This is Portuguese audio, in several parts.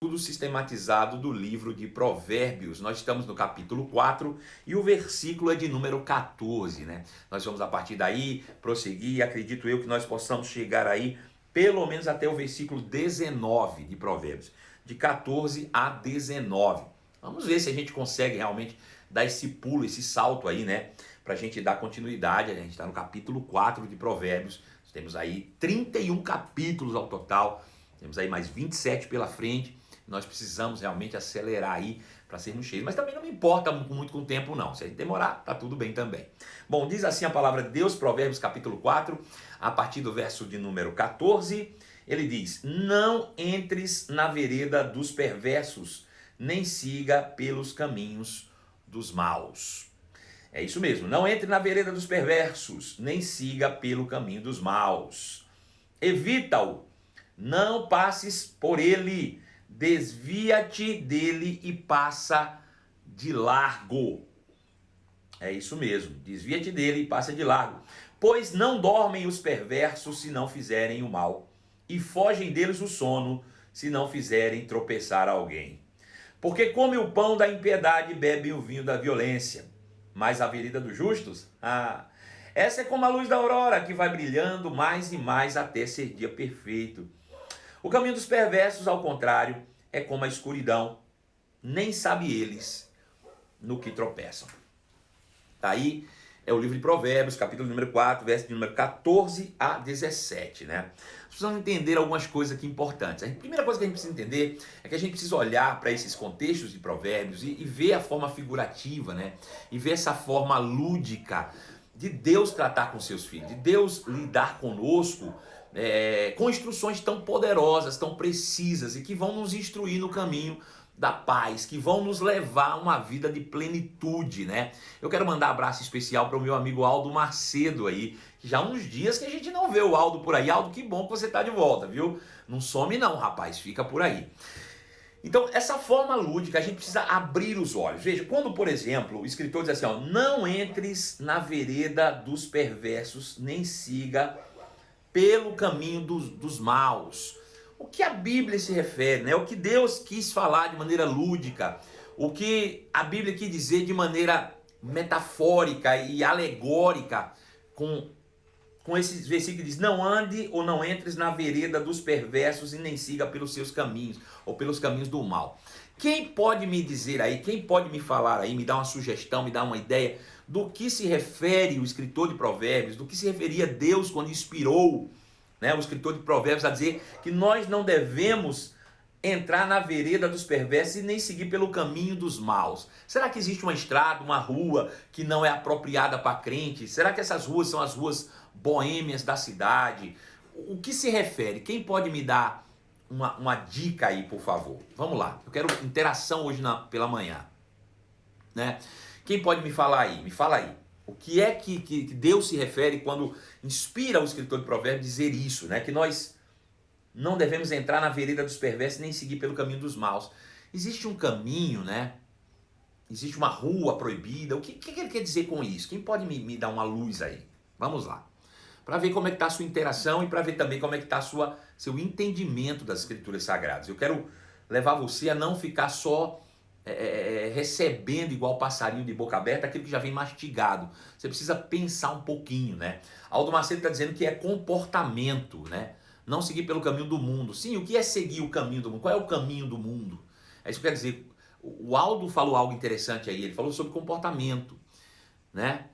Tudo sistematizado do livro de Provérbios. Nós estamos no capítulo 4 e o versículo é de número 14, né? Nós vamos a partir daí prosseguir e acredito eu que nós possamos chegar aí pelo menos até o versículo 19 de Provérbios, de 14 a 19. Vamos ver se a gente consegue realmente dar esse pulo, esse salto aí, né? Pra gente dar continuidade. A gente está no capítulo 4 de Provérbios. Temos aí 31 capítulos ao total. Temos aí mais 27 pela frente. Nós precisamos realmente acelerar aí para sermos cheios. Mas também não me importa muito com o tempo não. Se a gente demorar, tá tudo bem também. Bom, diz assim a palavra de Deus, Provérbios capítulo 4, a partir do verso de número 14. Ele diz: não entres na vereda dos perversos, nem siga pelos caminhos dos maus. É isso mesmo, não entre na vereda dos perversos, nem siga pelo caminho dos maus. Evita-o, não passes por ele, desvia-te dele e passa de largo. É isso mesmo, desvia-te dele e passa de largo. Pois não dormem os perversos se não fizerem o mal, e fogem deles o sono se não fizerem tropeçar alguém. Porque come o pão da impiedade e bebe o vinho da violência. Mas a vereda dos justos? Essa é como a luz da aurora, que vai brilhando mais e mais até ser dia perfeito. O caminho dos perversos, ao contrário, é como a escuridão, nem sabe eles no que tropeçam. Tá aí, é o livro de Provérbios, capítulo número 4, verso de número 14 a 17, né? Precisamos entender algumas coisas aqui importantes. A primeira coisa que a gente precisa entender é que a gente precisa olhar para esses contextos de Provérbios e ver a forma figurativa, né? E ver essa forma lúdica de Deus tratar com seus filhos, de Deus lidar conosco, com instruções tão poderosas, tão precisas e que vão nos instruir no caminho da paz, que vão nos levar a uma vida de plenitude, né? Eu quero mandar um abraço especial para o meu amigo Aldo Macedo aí, que já há uns dias que a gente não vê o Aldo por aí. Aldo, que bom que você está de volta, viu? Não some não, rapaz, fica por aí. Então, essa forma lúdica, a gente precisa abrir os olhos. Veja, quando, por exemplo, o escritor diz assim, ó, não entres na vereda dos perversos, nem siga pelo caminho dos maus. O que a Bíblia se refere, né? O que Deus quis falar de maneira lúdica, o que a Bíblia quis dizer de maneira metafórica e alegórica com esses versículos que diz: não ande ou não entres na vereda dos perversos e nem siga pelos seus caminhos ou pelos caminhos do mal. Quem pode me dizer aí, quem pode me falar aí, me dar uma sugestão, me dar uma ideia do que se refere o escritor de Provérbios, do que se referia Deus quando inspirou, né, o escritor de Provérbios a dizer que nós não devemos entrar na vereda dos perversos e nem seguir pelo caminho dos maus? Será que existe uma estrada, uma rua que não é apropriada para crente? Será que essas ruas são as ruas boêmias da cidade? O que se refere? Quem pode me dar uma dica aí, por favor? Vamos lá, eu quero interação hoje pela manhã, né? Quem pode me falar aí? Me fala aí. O que é que Deus se refere quando inspira o escritor de Provérbios dizer isso, né? Que nós não devemos entrar na vereda dos perversos nem seguir pelo caminho dos maus. Existe um caminho, né? Existe uma rua proibida. O que ele quer dizer com isso? Quem pode me dar uma luz aí? Vamos lá. Para ver como é que está a sua interação e para ver também como é que está seu entendimento das escrituras sagradas. Eu quero levar você a não ficar só recebendo igual passarinho de boca aberta aquilo que já vem mastigado. Você precisa pensar um pouquinho, né? Aldo Macedo está dizendo que é comportamento, né? Não seguir pelo caminho do mundo. Sim, o que é seguir o caminho do mundo? Qual é o caminho do mundo? É isso que quer dizer. O Aldo falou algo interessante aí. Ele falou sobre comportamento, né?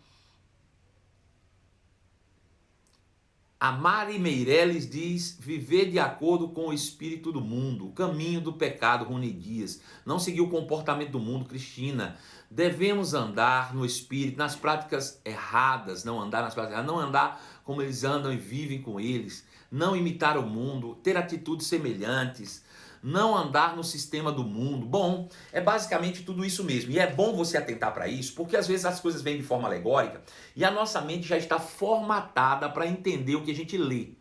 A Mari Meirelles diz: viver de acordo com o espírito do mundo, o caminho do pecado. Rony Dias: não seguir o comportamento do mundo. Cristina: devemos andar no espírito, nas práticas erradas, não andar nas práticas erradas, não andar como eles andam e vivem com eles, não imitar o mundo, ter atitudes semelhantes, não andar no sistema do mundo. Bom, é basicamente tudo isso mesmo. E é bom você atentar para isso, porque às vezes as coisas vêm de forma alegórica e a nossa mente já está formatada para entender o que a gente lê,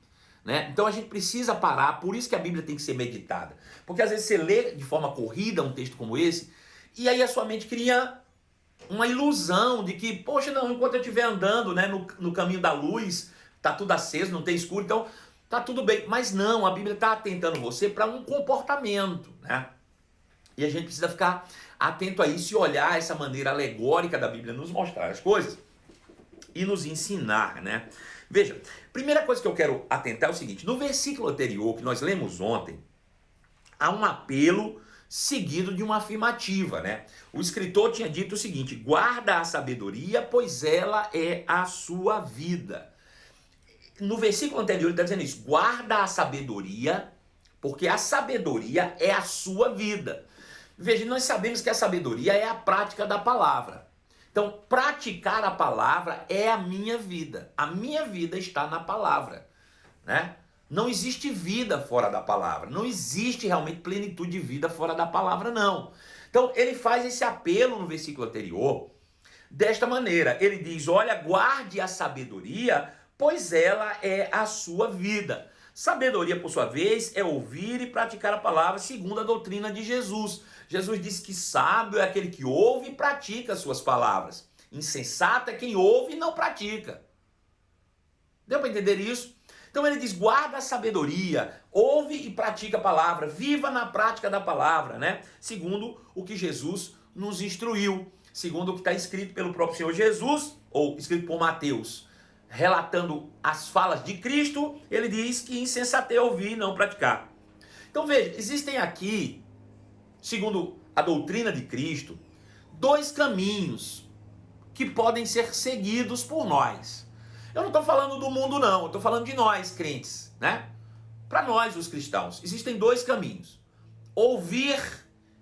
né? Então a gente precisa parar, por isso que a Bíblia tem que ser meditada. Porque às vezes você lê de forma corrida um texto como esse, e aí a sua mente cria uma ilusão de que, poxa, não, enquanto eu estiver andando, né, no caminho da luz, tá tudo aceso, não tem escuro, então tá tudo bem. Mas não, a Bíblia está atentando você para um comportamento, né? E a gente precisa ficar atento a isso e olhar essa maneira alegórica da Bíblia nos mostrar as coisas e nos ensinar, né? Veja, primeira coisa que eu quero atentar é o seguinte: no versículo anterior que nós lemos ontem, há um apelo seguido de uma afirmativa, né? O escritor tinha dito o seguinte: guarda a sabedoria, pois ela é a sua vida. No versículo anterior ele está dizendo isso: guarda a sabedoria, porque a sabedoria é a sua vida. Veja, nós sabemos que a sabedoria é a prática da palavra. Então, praticar a palavra é a minha vida. A minha vida está na palavra, né? Não existe vida fora da palavra. Não existe realmente plenitude de vida fora da palavra, não. Então, ele faz esse apelo no versículo anterior desta maneira. Ele diz: olha, guarde a sabedoria, pois ela é a sua vida. Sabedoria, por sua vez, é ouvir e praticar a palavra segundo a doutrina de Jesus. Jesus disse que sábio é aquele que ouve e pratica as suas palavras. Insensato é quem ouve e não pratica. Deu para entender isso? Então ele diz: guarda a sabedoria, ouve e pratica a palavra, viva na prática da palavra, né? Segundo o que Jesus nos instruiu, segundo o que está escrito pelo próprio Senhor Jesus, ou escrito por Mateus, relatando as falas de Cristo. Ele diz que insensatez é ouvir e não praticar. Então veja, existem aqui, segundo a doutrina de Cristo, dois caminhos que podem ser seguidos por nós. Eu não estou falando do mundo, não, eu estou falando de nós, crentes, né? Para nós, os cristãos, existem dois caminhos: ouvir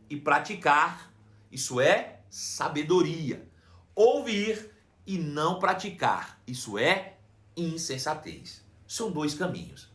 e praticar, isso é sabedoria. Ouvir e não praticar, isso é insensatez. São dois caminhos.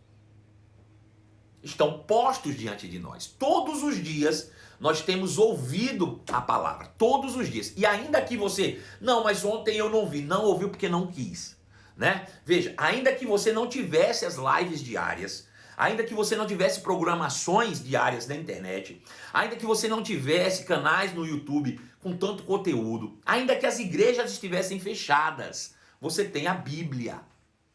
Estão postos diante de nós. Todos os dias nós temos ouvido a palavra, todos os dias. E ainda que você, não, mas ontem eu não ouvi, não ouviu porque não quis, né? Veja, ainda que você não tivesse as lives diárias, ainda que você não tivesse programações diárias na internet, ainda que você não tivesse canais no YouTube com tanto conteúdo, ainda que as igrejas estivessem fechadas, você tem a Bíblia.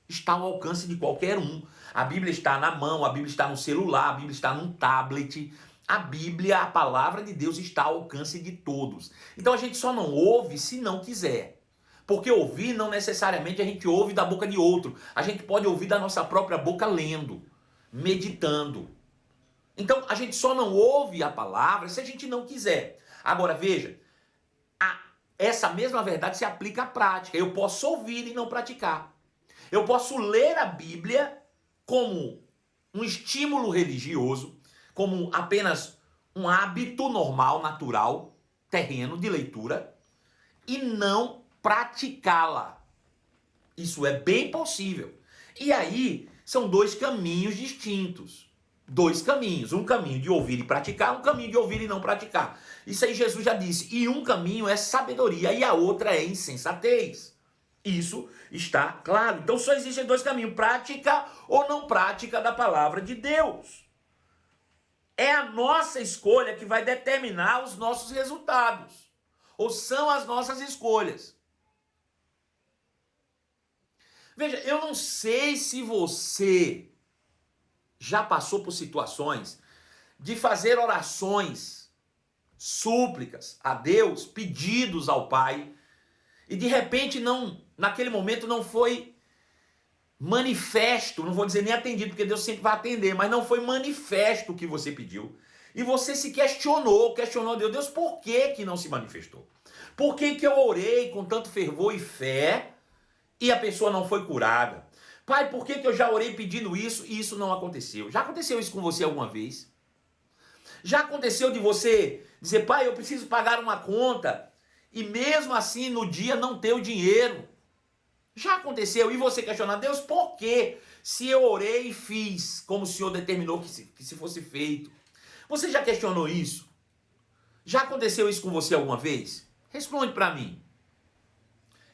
Está ao alcance de qualquer um. A Bíblia está na mão, a Bíblia está no celular, a Bíblia está num tablet. A Bíblia, a palavra de Deus, está ao alcance de todos. Então a gente só não ouve se não quiser. Porque ouvir não necessariamente a gente ouve da boca de outro. A gente pode ouvir da nossa própria boca lendo, meditando. Então a gente só não ouve a palavra se a gente não quiser. Agora veja, essa mesma verdade se aplica à prática. Eu posso ouvir e não praticar. Eu posso ler a Bíblia como um estímulo religioso, como apenas um hábito normal, natural, terreno de leitura, e não praticá-la. Isso é bem possível. E aí são dois caminhos distintos. Dois caminhos. Um caminho de ouvir e praticar, um caminho de ouvir e não praticar. Isso aí Jesus já disse. E um caminho é sabedoria e a outra é insensatez. Isso está claro. Então só existem dois caminhos: prática ou não prática da palavra de Deus. É a nossa escolha que vai determinar os nossos resultados. Ou são as nossas escolhas. Veja, eu não sei se você já passou por situações de fazer orações, súplicas a Deus, pedidos ao Pai, e de repente naquele momento não foi manifesto, não vou dizer nem atendido, porque Deus sempre vai atender, mas não foi manifesto o que você pediu. E você se questionou Deus, por que não se manifestou? Por que eu orei com tanto fervor e fé e a pessoa não foi curada? Pai, por que eu já orei pedindo isso e isso não aconteceu? Já aconteceu isso com você alguma vez? Já aconteceu de você dizer: pai, eu preciso pagar uma conta, e mesmo assim no dia não ter o dinheiro? Já aconteceu? E você questionar: Deus, por quê? Se eu orei e fiz como o Senhor determinou que se fosse feito. Você já questionou isso? Já aconteceu isso com você alguma vez? Responde para mim.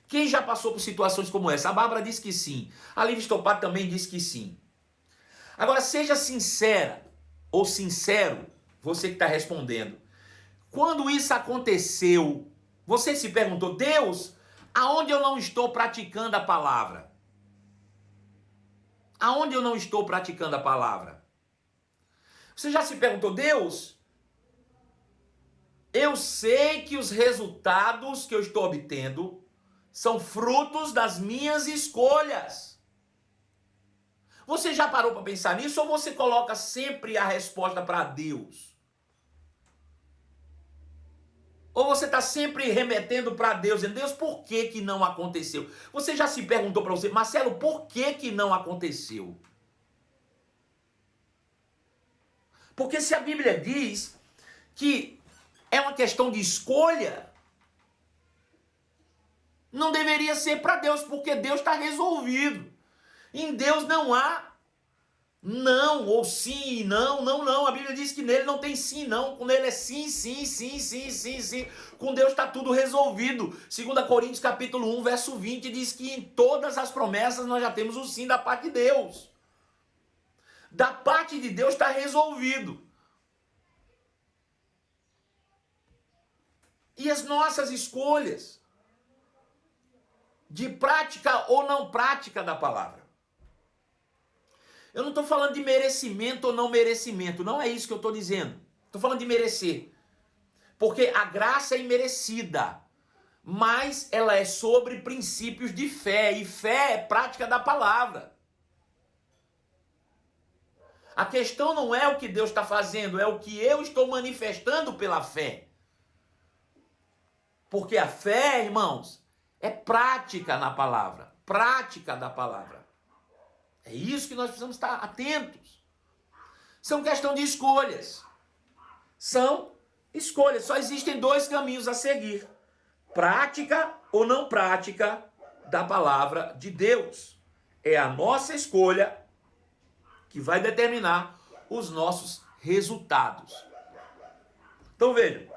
Quem já passou por situações como essa? A Bárbara disse que sim. A Lívia Stoppard também disse que sim. Agora seja sincera ou sincero, você que está respondendo. Quando isso aconteceu, Você se perguntou, Deus, aonde eu não estou praticando a palavra? Aonde eu não estou praticando a palavra? Você já se perguntou, Deus, eu sei que os resultados que eu estou obtendo são frutos das minhas escolhas. Você já parou para pensar nisso ou você coloca sempre a resposta para Deus? Ou você está sempre remetendo para Deus, dizendo, Deus, por que que não aconteceu? Você já se perguntou para você, Marcelo, por que que não aconteceu? Porque se a Bíblia diz que é uma questão de escolha, não deveria ser para Deus, porque Deus está resolvido. Em Deus não há não, ou sim e não, não, não. A Bíblia diz que nele não tem sim, não. Com ele é sim, sim, sim, sim, sim, sim. Com Deus está tudo resolvido. 2 Coríntios capítulo 1, verso 20, diz que em todas as promessas nós já temos o sim da parte de Deus. Da parte de Deus está resolvido. E as nossas escolhas de prática ou não prática da palavra. Eu não estou falando de merecimento ou não merecimento. Não é isso que eu estou dizendo. Estou falando de merecer. Porque a graça é imerecida. Mas ela é sobre princípios de fé. E fé é prática da palavra. A questão não é o que Deus está fazendo. É o que eu estou manifestando pela fé. Porque a fé, irmãos, é prática na palavra. Prática da palavra. É isso que nós precisamos estar atentos. São questão de escolhas. São escolhas. Só existem dois caminhos a seguir. Prática ou não prática da palavra de Deus. É a nossa escolha que vai determinar os nossos resultados. Então vejam.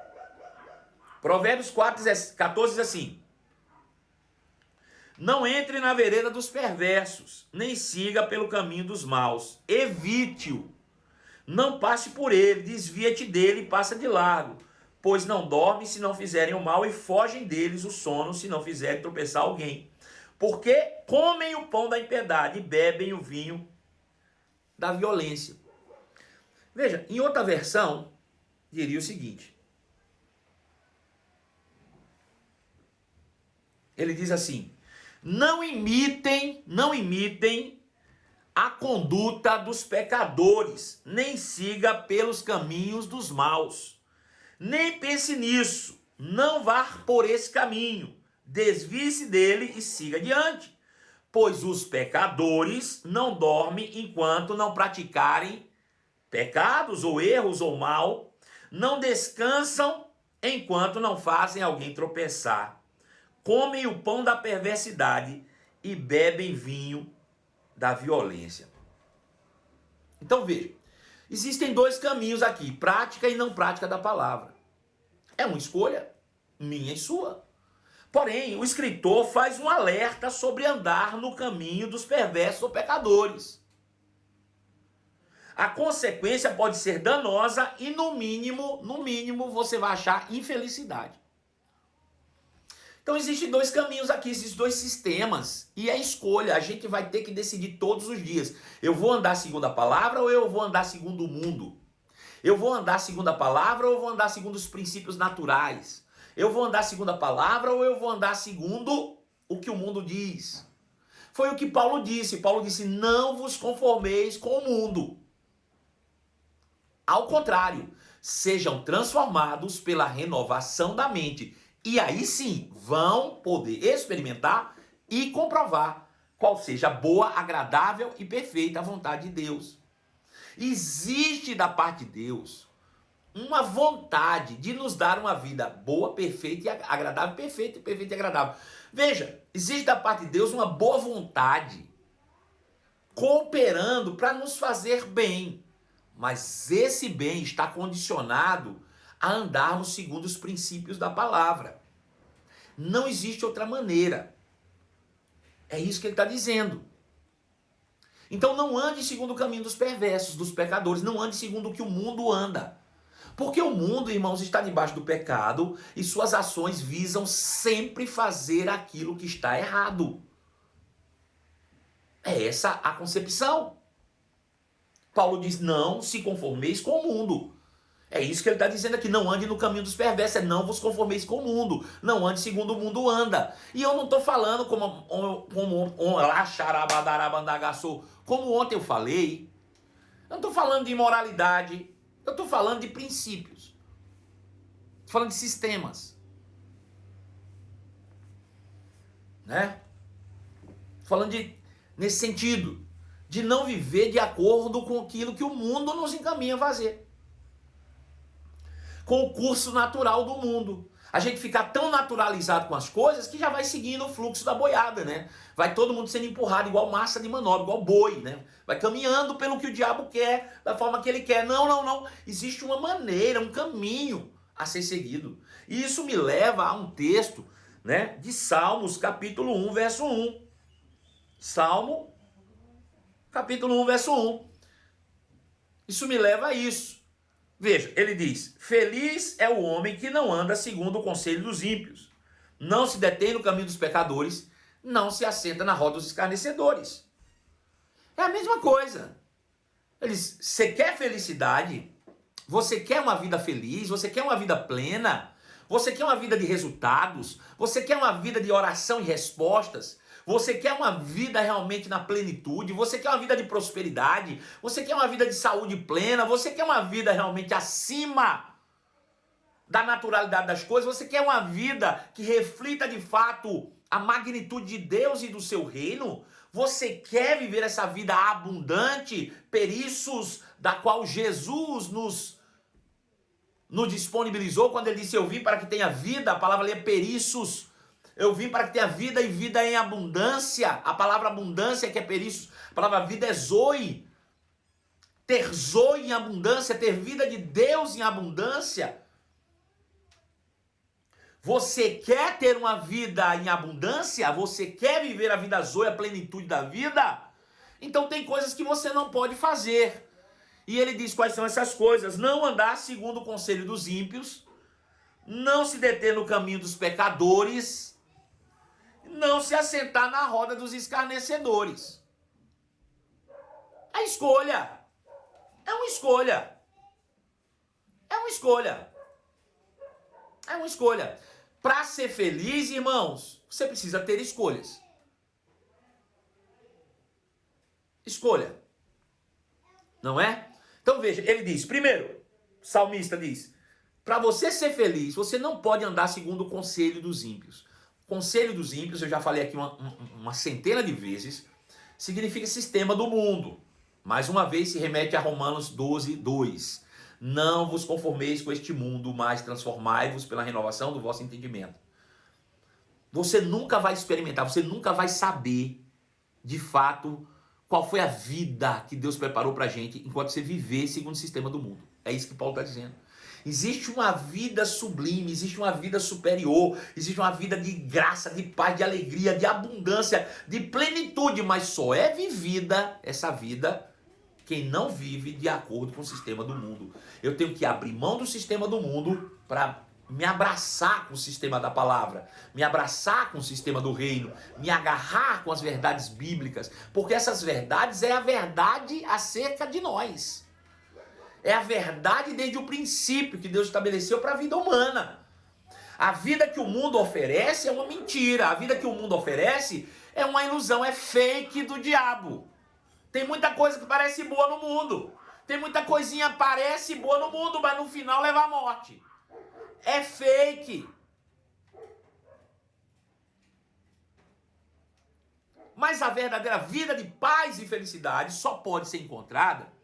Provérbios 4:14 diz assim: não entre na vereda dos perversos, nem siga pelo caminho dos maus. Evite-o. Não passe por ele, desvia-te dele e passa de largo. Pois não dormem se não fizerem o mal e fogem deles o sono se não fizerem tropeçar alguém. Porque comem o pão da impiedade e bebem o vinho da violência. Veja, em outra versão, diria o seguinte. Ele diz assim: não imitem a conduta dos pecadores, nem siga pelos caminhos dos maus. Nem pense nisso, não vá por esse caminho, desvie-se dele e siga adiante. Pois os pecadores não dormem enquanto não praticarem pecados ou erros ou mal, não descansam enquanto não fazem alguém tropeçar. Comem o pão da perversidade e bebem vinho da violência. Então veja, existem dois caminhos aqui, prática e não prática da palavra. É uma escolha minha e sua. Porém, o escritor faz um alerta sobre andar no caminho dos perversos ou pecadores. A consequência pode ser danosa e no mínimo você vai achar infelicidade. Então existem dois caminhos aqui, existem dois sistemas. E é escolha, a gente vai ter que decidir todos os dias. Eu vou andar segundo a palavra ou eu vou andar segundo o mundo? Eu vou andar segundo a palavra ou eu vou andar segundo os princípios naturais? Eu vou andar segundo a palavra ou eu vou andar segundo o que o mundo diz? Foi o que Paulo disse. Paulo disse, não vos conformeis com o mundo. Ao contrário, sejam transformados pela renovação da mente. E aí sim, vão poder experimentar e comprovar qual seja a boa, agradável e perfeita vontade de Deus. Existe da parte de Deus uma vontade de nos dar uma vida boa, perfeita e agradável, perfeita e agradável. Veja, existe da parte de Deus uma boa vontade cooperando para nos fazer bem. Mas esse bem está condicionado a andarmos segundo os princípios da palavra. Não existe outra maneira. É isso que ele está dizendo. Então não ande segundo o caminho dos perversos, dos pecadores. Não ande segundo o que o mundo anda. Porque o mundo, irmãos, está debaixo do pecado e suas ações visam sempre fazer aquilo que está errado. É essa a concepção. Paulo diz, não se conformeis com o mundo. É isso que ele está dizendo aqui, não ande no caminho dos perversos, não vos conformeis com o mundo, não ande segundo o mundo anda. E eu não estou falando como ontem eu falei, eu não estou falando de imoralidade, eu estou falando de princípios, estou falando de sistemas, né? Estou falando nesse sentido, de não viver de acordo com aquilo que o mundo nos encaminha a fazer. Com o curso natural do mundo. A gente fica tão naturalizado com as coisas que já vai seguindo o fluxo da boiada, né? Vai todo mundo sendo empurrado igual massa de manobra, igual boi, né? Vai caminhando pelo que o diabo quer, da forma que ele quer. Não. Existe uma maneira, um caminho a ser seguido. E isso me leva a um texto, né, de Salmos, capítulo 1, verso 1. Salmo, capítulo 1, verso 1. Isso me leva a isso. Veja, ele diz, feliz é o homem que não anda segundo o conselho dos ímpios, não se detém no caminho dos pecadores, não se assenta na roda dos escarnecedores. É a mesma coisa. Ele diz, você quer felicidade? Você quer uma vida feliz? Você quer uma vida plena? Você quer uma vida de resultados? Você quer uma vida de oração e respostas? Você quer uma vida realmente na plenitude? Você quer uma vida de prosperidade? Você quer uma vida de saúde plena? Você quer uma vida realmente acima da naturalidade das coisas? Você quer uma vida que reflita de fato a magnitude de Deus e do seu reino? Você quer viver essa vida abundante, periços, da qual Jesus nos disponibilizou quando ele disse, eu vim para que tenha vida, a palavra ali é periços. Eu vim para que tenha vida e vida em abundância. A palavra abundância que é periços, a palavra vida é zoe. Ter zoe em abundância, ter vida de Deus em abundância. Você quer ter uma vida em abundância? Você quer viver a vida zoe, a plenitude da vida? Então tem coisas que você não pode fazer. E ele diz quais são essas coisas. Não andar segundo o conselho dos ímpios, não se deter no caminho dos pecadores, não se assentar na roda dos escarnecedores. É escolha. É uma escolha. É uma escolha. É uma escolha. Para ser feliz, irmãos, você precisa ter escolhas. Escolha. Não é? Então veja, ele diz, primeiro, o salmista diz, para você ser feliz, você não pode andar segundo o conselho dos ímpios. Conselho dos ímpios, eu já falei aqui uma centena de vezes, significa sistema do mundo. Mais uma vez se remete a Romanos 12, 2. Não vos conformeis com este mundo, mas transformai-vos pela renovação do vosso entendimento. Você nunca vai experimentar, você nunca vai saber, de fato, qual foi a vida que Deus preparou pra gente enquanto você viver segundo o sistema do mundo. É isso que Paulo está dizendo. Existe uma vida sublime, existe uma vida superior, existe uma vida de graça, de paz, de alegria, de abundância, de plenitude, mas só é vivida essa vida quem não vive de acordo com o sistema do mundo. Eu tenho que abrir mão do sistema do mundo para me abraçar com o sistema da palavra, me abraçar com o sistema do reino, me agarrar com as verdades bíblicas, porque essas verdades é a verdade acerca de nós. É a verdade desde o princípio que Deus estabeleceu para a vida humana. A vida que o mundo oferece é uma mentira. A vida que o mundo oferece é uma ilusão, é fake do diabo. Tem muita coisa que parece boa no mundo. Tem muita coisinha que parece boa no mundo, mas no final leva à morte. É fake. Mas a verdadeira vida de paz e felicidade só pode ser encontrada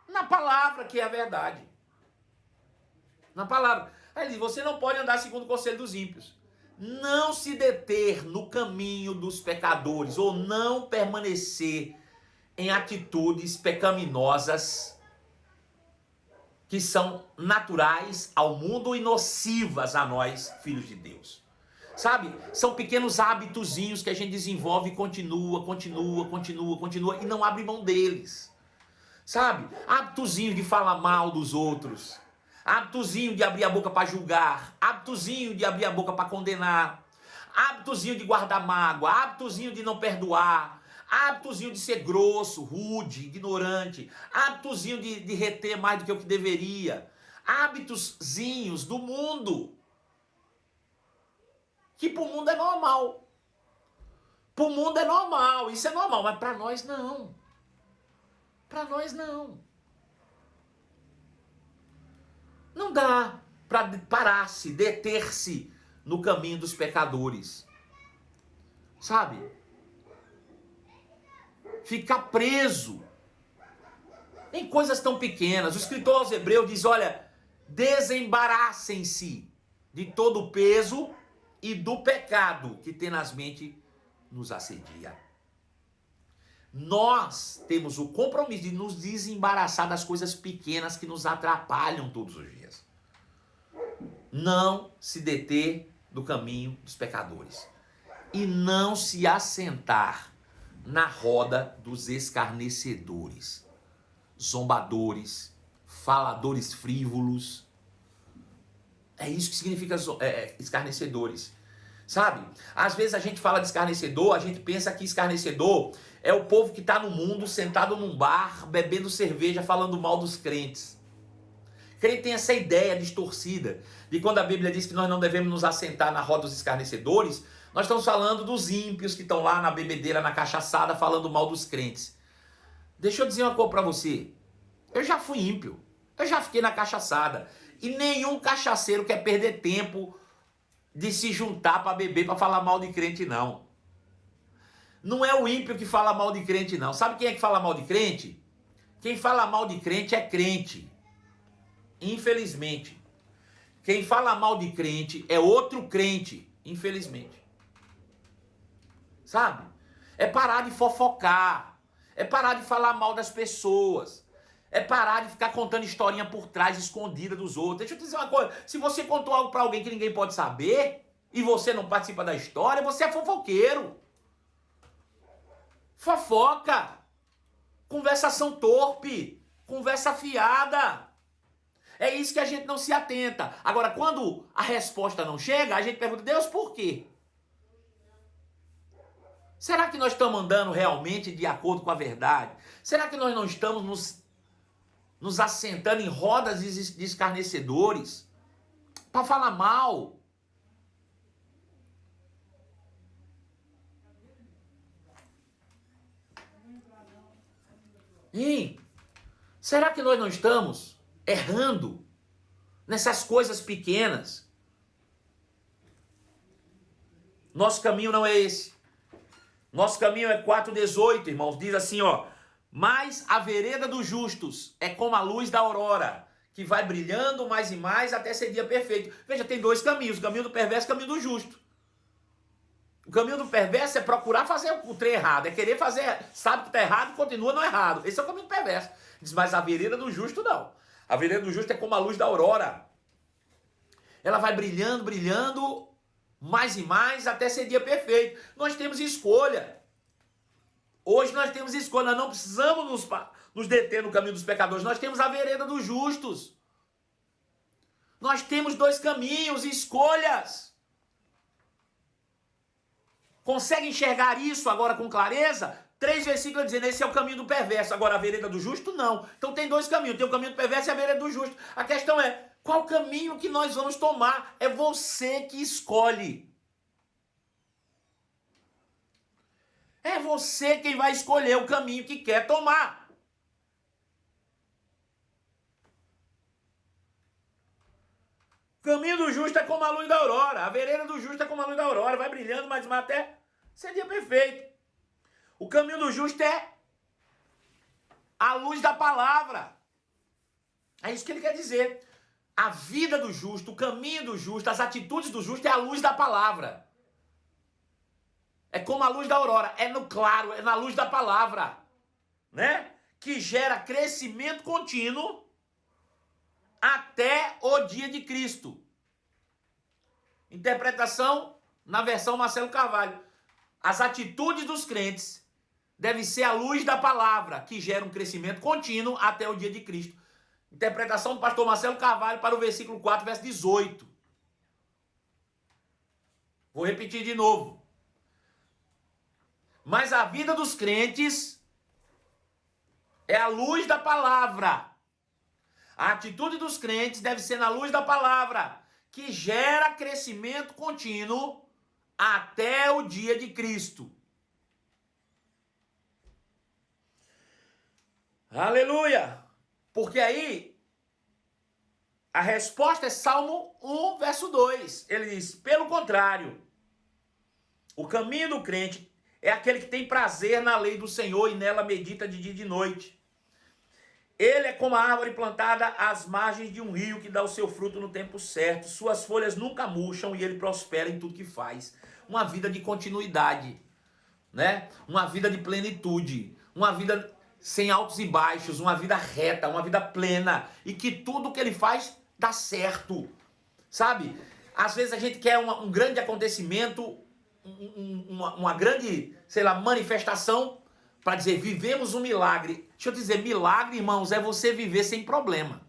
na palavra, que é a verdade. Na palavra. Aí ele diz, você não pode andar segundo o conselho dos ímpios. Não se deter no caminho dos pecadores, ou não permanecer em atitudes pecaminosas que são naturais ao mundo e nocivas a nós, filhos de Deus. Sabe? São pequenos hábitozinhos que a gente desenvolve e continua, e não abre mão deles. sabe? Hábitozinho de falar mal dos outros, hábitozinho de abrir a boca para julgar, hábitozinho de abrir a boca para condenar, hábitozinho de guardar mágoa, hábitozinho de não perdoar, hábitozinho de ser grosso, rude, ignorante, hábitozinho de reter mais do que o que deveria, hábitozinhos do mundo, que para o mundo é normal. Para o mundo é normal, isso é normal, mas para nós não. Para nós não. Não dá para parar-se, deter-se no caminho dos pecadores. Sabe? Ficar preso em coisas tão pequenas. O escritor aos Hebreus diz, olha, desembaraçem-se de todo o peso e do pecado que tenazmente nos assedia. Nós temos o compromisso de nos desembaraçar das coisas pequenas que nos atrapalham todos os dias. Não se deter do caminho dos pecadores. E não se assentar na roda dos escarnecedores, zombadores, faladores frívolos. É isso que significa escarnecedores. Sabe? Às vezes a gente fala de escarnecedor, a gente pensa que escarnecedor é o povo que está no mundo, sentado num bar, bebendo cerveja, falando mal dos crentes. Crente tem essa ideia distorcida de quando a Bíblia diz que nós não devemos nos assentar na roda dos escarnecedores, nós estamos falando dos ímpios que estão lá na bebedeira, na cachaçada, falando mal dos crentes. Deixa eu dizer uma coisa para você. Eu já fui ímpio, eu já fiquei na cachaçada, e nenhum cachaceiro quer perder tempo de se juntar para beber, para falar mal de crente, não. Não é o ímpio que fala mal de crente, não. Sabe quem é que fala mal de crente? Quem fala mal de crente é crente. Infelizmente. Quem fala mal de crente é outro crente. Infelizmente. Sabe? É parar de fofocar. É parar de falar mal das pessoas. É parar de ficar contando historinha por trás, escondida dos outros. Deixa eu te dizer uma coisa. Se você contou algo para alguém que ninguém pode saber, e você não participa da história, você é fofoqueiro. Fofoca. Conversação torpe. Conversa fiada. É isso que a gente não se atenta. Agora, quando a resposta não chega, a gente pergunta, Deus, por quê? Será que nós estamos andando realmente de acordo com a verdade? Será que nós não estamos nos assentando em rodas de escarnecedores para falar mal? Hein? Será que nós não estamos errando nessas coisas pequenas? Nosso caminho não é esse. Nosso caminho é 4:18, irmãos. Diz assim, ó. Mas a vereda dos justos é como a luz da aurora, que vai brilhando mais e mais até ser dia perfeito. Veja, tem dois caminhos. O caminho do perverso e o caminho do justo. O caminho do perverso é procurar fazer o trem errado. É querer fazer, sabe que está errado e continua no errado. Esse é o caminho do perverso. Diz, mas a vereda do justo não. A vereda do justo é como a luz da aurora. Ela vai brilhando, brilhando, mais e mais, até ser dia perfeito. Nós temos escolha. Hoje nós temos escolha. Nós não precisamos nos deter no caminho dos pecadores. Nós temos a vereda dos justos. Nós temos dois caminhos, escolhas. Consegue enxergar isso agora com clareza? 3 versículos dizendo, esse é o caminho do perverso. Agora a vereda do justo, não. Então tem dois caminhos. Tem o caminho do perverso e a vereda do justo. A questão é, qual caminho que nós vamos tomar? É você que escolhe. É você quem vai escolher o caminho que quer tomar. O caminho do justo é como a luz da aurora. A vereda do justo é como a luz da aurora. Vai brilhando mais até ser dia perfeito. O caminho do justo é a luz da palavra. É isso que ele quer dizer. A vida do justo, o caminho do justo, as atitudes do justo é a luz da palavra. É como a luz da aurora, é no claro, é na luz da palavra, né? Que gera crescimento contínuo até o dia de Cristo. Interpretação na versão Marcelo Carvalho. As atitudes dos crentes deve ser a luz da palavra, que gera um crescimento contínuo até o dia de Cristo. Interpretação do pastor Marcelo Carvalho para o versículo 4, verso 18. Vou repetir de novo. Mas a vida dos crentes é a luz da palavra. A atitude dos crentes deve ser na luz da palavra, que gera crescimento contínuo até o dia de Cristo. Aleluia! Porque aí a resposta é Salmo 1, verso 2. Ele diz: pelo contrário, o caminho do crente é aquele que tem prazer na lei do Senhor e nela medita de dia e de noite. Ele é como a árvore plantada às margens de um rio que dá o seu fruto no tempo certo. Suas folhas nunca murcham e ele prospera em tudo que faz. Uma vida de continuidade, né? Uma vida de plenitude, uma vida sem altos e baixos, uma vida reta, uma vida plena, e que tudo que ele faz dá certo, sabe? Às vezes a gente quer um grande acontecimento, uma grande, sei lá, manifestação, para dizer, vivemos um milagre. Deixa eu dizer, milagre, irmãos, é você viver sem problema.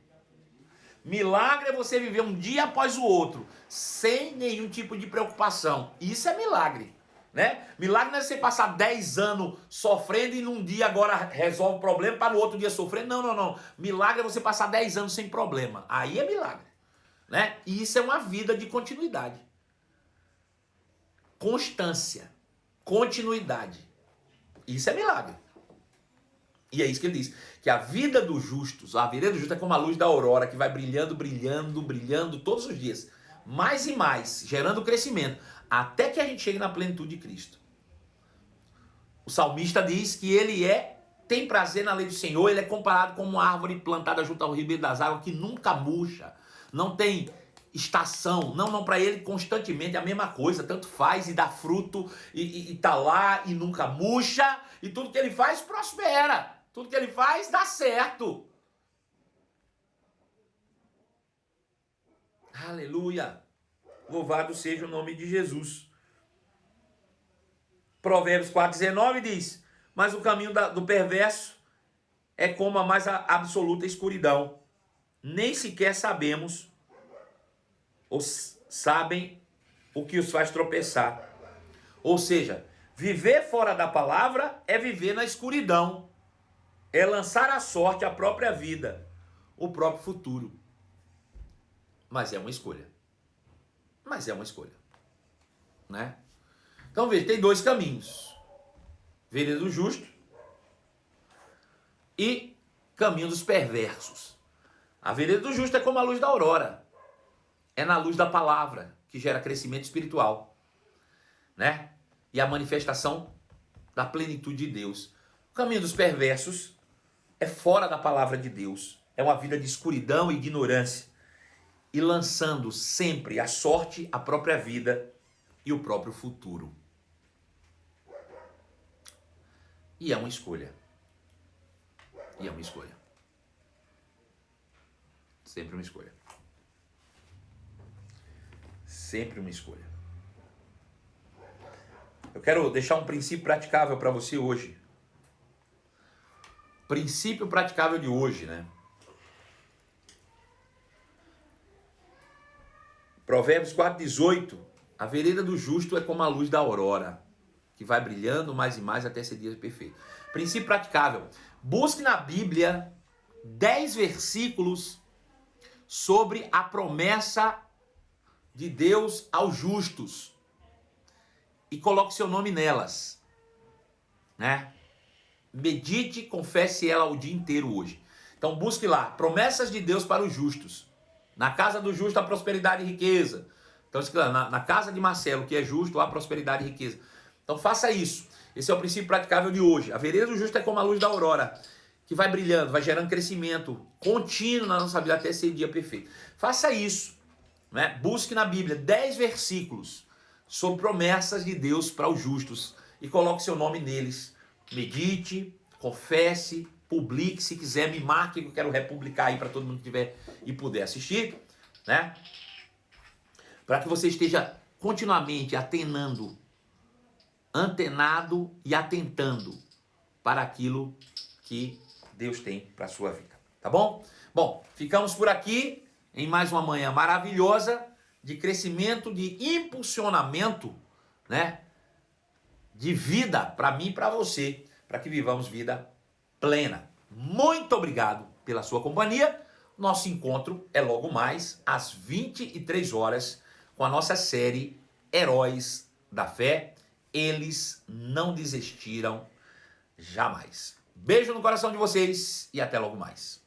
Milagre é você viver um dia após o outro, sem nenhum tipo de preocupação. Isso é milagre, né? Milagre não é você passar 10 anos sofrendo e num dia agora resolve o problema para no outro dia sofrer. Não, não, não. Milagre é você passar 10 anos sem problema. Aí é milagre, né? E isso é uma vida de continuidade. Constância, continuidade. Isso é milagre. E é isso que ele diz, que a vida dos justos, a vida do justo é como a luz da aurora, que vai brilhando, brilhando, brilhando todos os dias, mais e mais, gerando crescimento, até que a gente chegue na plenitude de Cristo. O salmista diz que ele tem prazer na lei do Senhor, ele é comparado com uma árvore plantada junto ao ribeiro das águas, que nunca murcha, não tem estação, não, para ele constantemente é a mesma coisa, tanto faz e dá fruto, e tá lá e nunca murcha, e tudo que ele faz prospera, tudo que ele faz dá certo. Aleluia, louvado seja o nome de Jesus. Provérbios 4,19 diz, mas o caminho do perverso é como a mais absoluta escuridão, nem sequer sabemos ou sabem o que os faz tropeçar. Ou seja, viver fora da palavra é viver na escuridão, é lançar à sorte a própria vida, o próprio futuro. Mas é uma escolha. Mas é uma escolha, né? Então veja, tem dois caminhos: vereda do justo e caminho dos perversos. A vereda do justo é como a luz da aurora. É na luz da palavra que gera crescimento espiritual, né? E a manifestação da plenitude de Deus. O caminho dos perversos é fora da palavra de Deus. É uma vida de escuridão e ignorância. E lançando sempre à sorte a própria vida e o próprio futuro. E é uma escolha. E é uma escolha. Sempre uma escolha. Sempre uma escolha. Eu quero deixar um princípio praticável para você hoje. Princípio praticável de hoje, né? Provérbios 4,18. A vereda do justo é como a luz da aurora, que vai brilhando mais e mais até ser dia perfeito. Princípio praticável. Busque na Bíblia 10 versículos sobre a promessa de Deus aos justos e coloque seu nome nelas, né? Medite, confesse ela o dia inteiro hoje. Então busque lá, promessas de Deus para os justos. Na casa do justo há prosperidade e riqueza. Então na casa de Marcelo, que é justo, há prosperidade e riqueza. Então faça isso. Esse é o princípio praticável de hoje. A vereda do justo é como a luz da aurora, que vai brilhando, vai gerando crescimento contínuo na nossa vida até ser dia perfeito. Faça isso, né? Busque na Bíblia 10 versículos sobre promessas de Deus para os justos e coloque seu nome neles. Medite, confesse, publique, se quiser, me marque, que eu quero republicar aí para todo mundo que tiver e puder assistir, né? Para que você esteja continuamente antenado e atentando para aquilo que Deus tem para a sua vida, tá bom? Bom, ficamos por aqui em mais uma manhã maravilhosa de crescimento, de impulsionamento, né? De vida para mim e para você, para que vivamos vida plena. Muito obrigado pela sua companhia. Nosso encontro é logo mais às 23 horas com a nossa série Heróis da Fé. Eles não desistiram jamais. Beijo no coração de vocês e até logo mais.